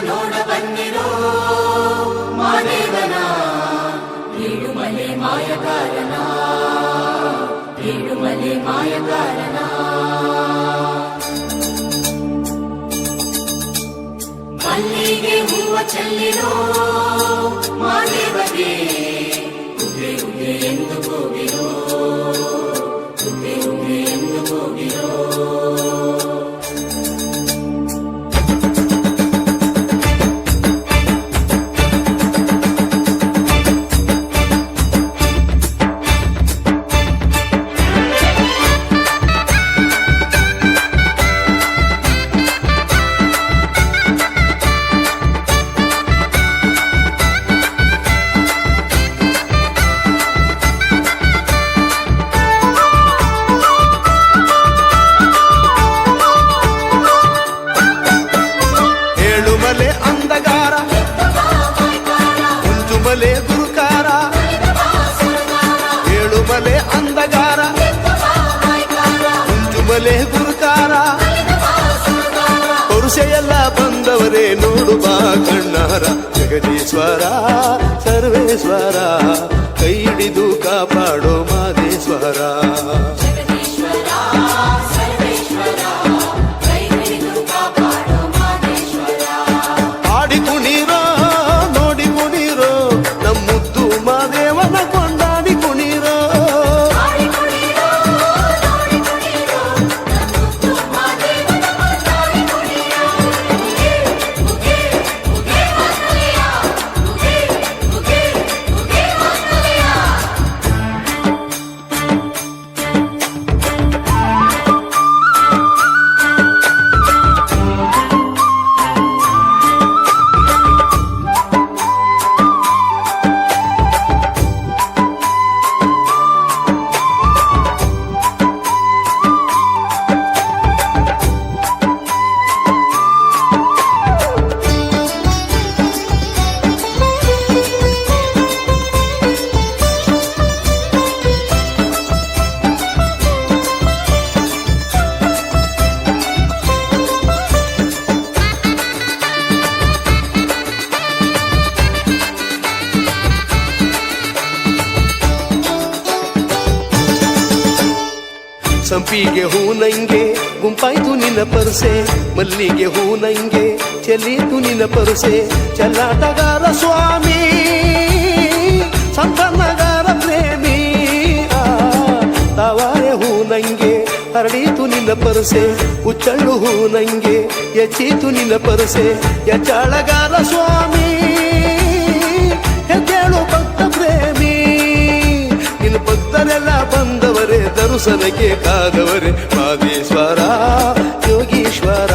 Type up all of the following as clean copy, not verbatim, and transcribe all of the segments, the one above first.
ನೋಡ ಬನ್ನಿರೋ ಮಾದೇವನ ಏಳುಮಲೆ ಮಾಯಗಾರನ ಏಳುಮಲೆ ಮಾಯಗಾರನ ಮಲ್ಲಿಗೆ ಹೂವ ಚೆಲ್ಲಿರೋ ಮಾದೇವಗೆ ಉಗೆ ಉಗೆ ಎಂದು ಹೋಗಿರೋ ಉಗೆ ಉಗೆ ಎಂದು ಹೋಗಿರೋ ಪುರುಷೆಲ್ಲ ಬಂದವರೇ ನೋಡುವ ಕಣ್ಣಾರ ಜಗದೀಶ್ವರ ಸರ್ವೇಶ್ವರ ಕೈ ಹಿಡಿದು ಕಾಪಾಡೋ ಮಾದೇಶ್ವರ ಆಡಿ ಕುಣೀರೋ ನೋಡಿ ಕುಣೀರೋ ನಮ್ಮ ಮುದ್ದು ಮಾದೇವನ ಕೊಂಡಾಡಿ ಕುಣೀರೋ ಸಂಪಿಗೆ ಹೂ ನಂಗೆ ಗುಂಪಾಯ್ತು ನಿನ್ನ ಪರಸೆ ಮಲ್ಲಿಗೆ ಹೂ ನಂಗೆ ಚೆಲ್ಲೀತು ನಿನ್ನ ಪರಸೆ ಚೆಲ್ಲಾಟಗಾರ ಸ್ವಾಮಿ ಸಂಪನ್ನಗಾರ ಪ್ರೇಮಿ ತಾವಾರೆ ಹೂ ನಂಗೆ ಹರಡೀತು ನಿನ್ನ ಪರಸೆ ಉಚ್ಚಳ್ಳು ಹೂ ನಂಗೆ ಎಚ್ಚೀತು ನಿನ್ನ ಪರಸೆ ಎಚ್ಚಾಳಗಾರ ಸ್ವಾಮಿ ಹೆದ್ದೇಳು ಭಕ್ತ ಪ್ರೇಮಿ ನಿನ್ನ ಭಕ್ತರೆಲ್ಲ ಬಂದವರೇ ದರ್ಶನಕ್ಕೆ ಕಾದವರೇ ಮಾದೇಶ್ವರ ಯೋಗೀಶ್ವರ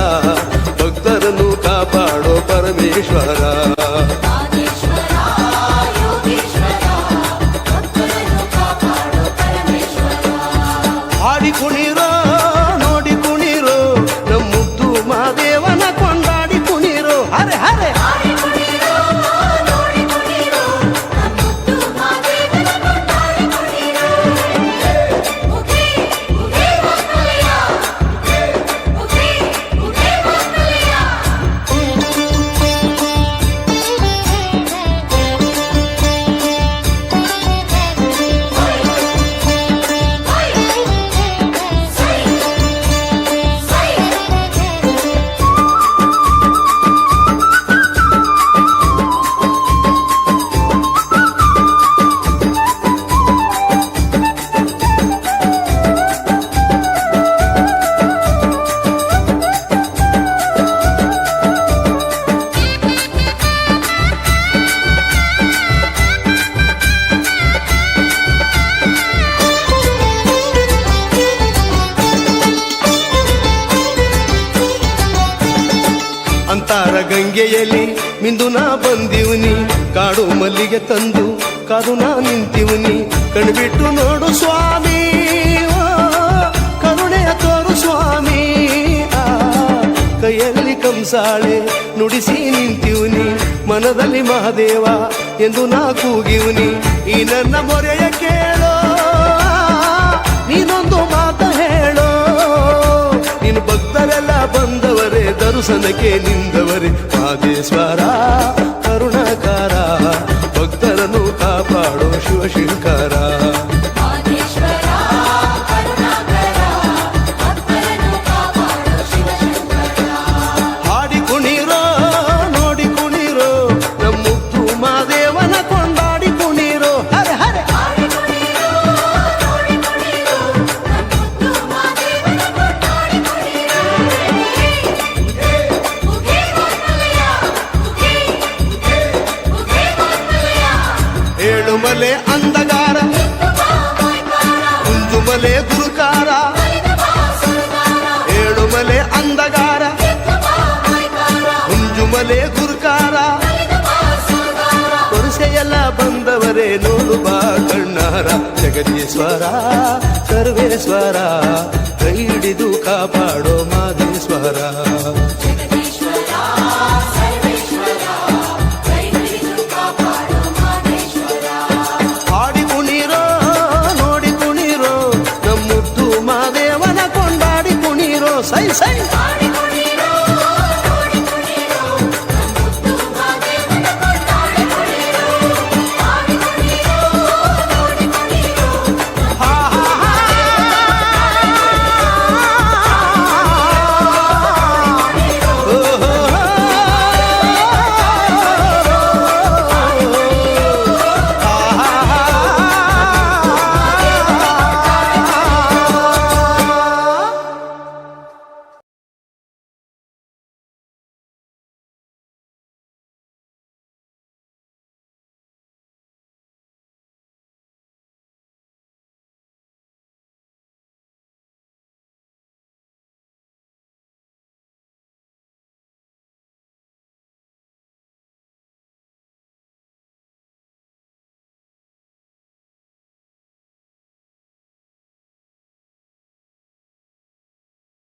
ಭಕ್ತರನ್ನು ಕಾಪಾಡೋ ಪರಮೇಶ್ವರ ಹಾಡಿ ಕುಣಿರೋ ನೋಡಿ ಕುಣಿರೋ ನಮ್ಮ ಮುದ್ದು ಮಾದೇವನ ಕೊಂಡಾಡಿ ಕುಣಿರೋ ಹರೆ ಹರೆ ಅಂತಾರ ಗಂಗೆಯಲ್ಲಿ ಮಿಂದು ನಾ ಬಂದಿವ್ನಿ ಕಾಡು ಮಲ್ಲಿಗೆ ತಂದು ಕಾದು ನಾ ನಿಂತಿವ್ನಿ ಕಣ್ಬಿಟ್ಟು ನೋಡು ಸ್ವಾಮಿ ಕರುಣೆಯ ತೋರು ಸ್ವಾಮಿ ಕೈಯಲ್ಲಿ ಕಂಸಾಳೆ ನುಡಿಸಿ ನಿಂತಿವ್ನಿ ಮನದಲ್ಲಿ ಮಹಾದೇವ ಎಂದು ನಾ ಕೂಗಿವ್ನಿ ಈ ನನ್ನ ಮೊರೆಯ ಕೇಳೋ ನೀನೊಂದು ಮಾತ ಹೇಳೋ ನಿನ್ನ ಭಕ್ತರೆಲ್ಲ ಬಂದವರೇ ದರು ಕುಸನಕ್ಕೆ ನಿಂದವರೇ ಮಾದೇಶ್ವರ ಕರುಣಾಕಾರ ಭಕ್ತರನ್ನು ಕಾಪಾಡೋ ಶಿವಶಂಕರ ಹಾಡಿ ಕುಣಿರೋ ನೋಡಿ ಕುಣಿರೋ ನಮ್ಮುತ್ತು ಮಾದೇವನ ಕೊಂಡಾಡಿ ಕುಣಿರೋ ಹರೆ ಹರೆ ಏಳುಮಲೆ ಅಂದಗಾರ ಕುಂಜುಮಲೆ ಗುರುಕಾರ ಏಳುಮಲೆ ಅಂದಗಾರ ಕುಂಜುಮಲೆ ಗುರುಕಾರ ಕೊರಸೆಯೆಲ್ಲ ಬಂದವರೇ ನೋಡು ಬಾ ಕಣ್ಣಾರ ಜಗದೀಶ್ವರ ಸರ್ವೇಶ್ವರ ಕೈ ಹಿಡಿದು ಕಾಪಾಡೋ ಮಾದೇಶ್ವರ